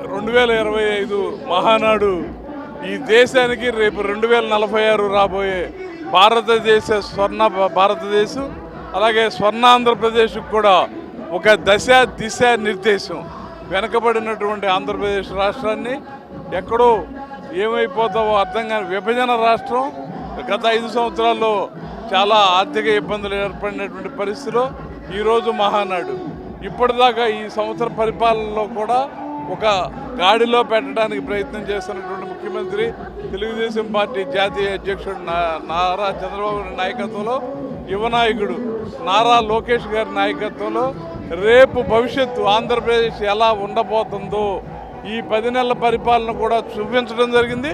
2025 మహానాడు ఈ దేశానికి రేపు 2046 రాబోయే భారతదేశం అలాగే స్వర్ణ ఆంధ్రప్రదేశ్కి కూడా ఒక దశ దిశ నిర్దేశం. వెనకబడినటువంటి ఆంధ్రప్రదేశ్ రాష్ట్రాన్ని ఎక్కడో ఏమైపోతావో అర్థం కాని విభజన రాష్ట్రం గత 5 సంవత్సరాల్లో చాలా ఆర్థిక ఇబ్బందులు ఏర్పడినటువంటి పరిస్థితిలో ఈరోజు మహానాడు. ఇప్పటిదాకా ఈ సంవత్సర పరిపాలనలో కూడా ఒక గాడిలో పెట్టడానికి ప్రయత్నం చేస్తున్నటువంటి ముఖ్యమంత్రి, తెలుగుదేశం పార్టీ జాతీయ అధ్యక్షుడు నారా చంద్రబాబు నాయకత్వంలో, యువ నాయకుడు నారా లోకేష్ గారి నాయకత్వంలో రేపు భవిష్యత్తు ఆంధ్రప్రదేశ్ ఎలా ఉండబోతుందో ఈ 10 నెలల పరిపాలన కూడా చూపించడం జరిగింది.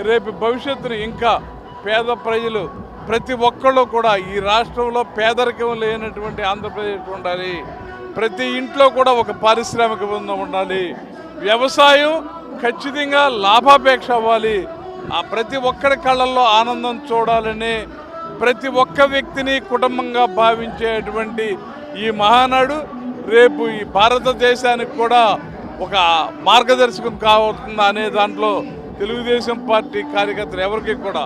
రేపు భవిష్యత్తును ఇంకా పేద ప్రజలు ప్రతి ఒక్కళ్ళు కూడా ఈ రాష్ట్రంలో పేదరికం లేనటువంటి ఆంధ్రప్రదేశ్ ఉండాలి. ప్రతి ఇంట్లో కూడా ఒక పారిశ్రామిక బృందం ఉండాలి. వ్యవసాయం ఖచ్చితంగా లాభాపేక్ష అవ్వాలి. ఆ ప్రతి ఒక్కరి కళ్ళల్లో ఆనందం చూడాలని ప్రతి ఒక్క వ్యక్తిని కుటుంబంగా భావించేటువంటి ఈ మహానాడు రేపు ఈ భారతదేశానికి కూడా ఒక మార్గదర్శకం కావుతుందా అనే దాంట్లో తెలుగుదేశం పార్టీ కార్యకర్తలు ఎవరికి కూడా,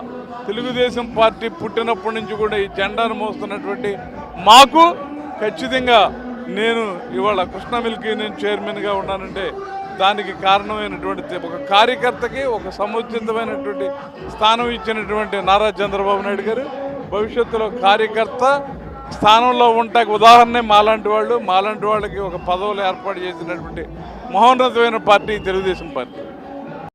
తెలుగుదేశం పార్టీ పుట్టినప్పటి నుంచి కూడా ఈ జెండాను మోస్తున్నటువంటి మాకు ఖచ్చితంగా నేను ఇవాళ కృష్ణా మిల్క్ యూనియన్ చైర్మన్గా ఉన్నానంటే దానికి కారణమైనటువంటి ఒక కార్యకర్తకి ఒక సముచితమైనటువంటి స్థానం ఇచ్చినటువంటి నారా చంద్రబాబు నాయుడు గారు భవిష్యత్తులో కార్యకర్త స్థానంలో ఉంటాకి ఉదాహరణే మాలాంటి వాళ్ళకి ఒక పదవులు ఏర్పాటు చేసినటువంటి మహోన్నతమైన పార్టీ తెలుగుదేశం పార్టీ.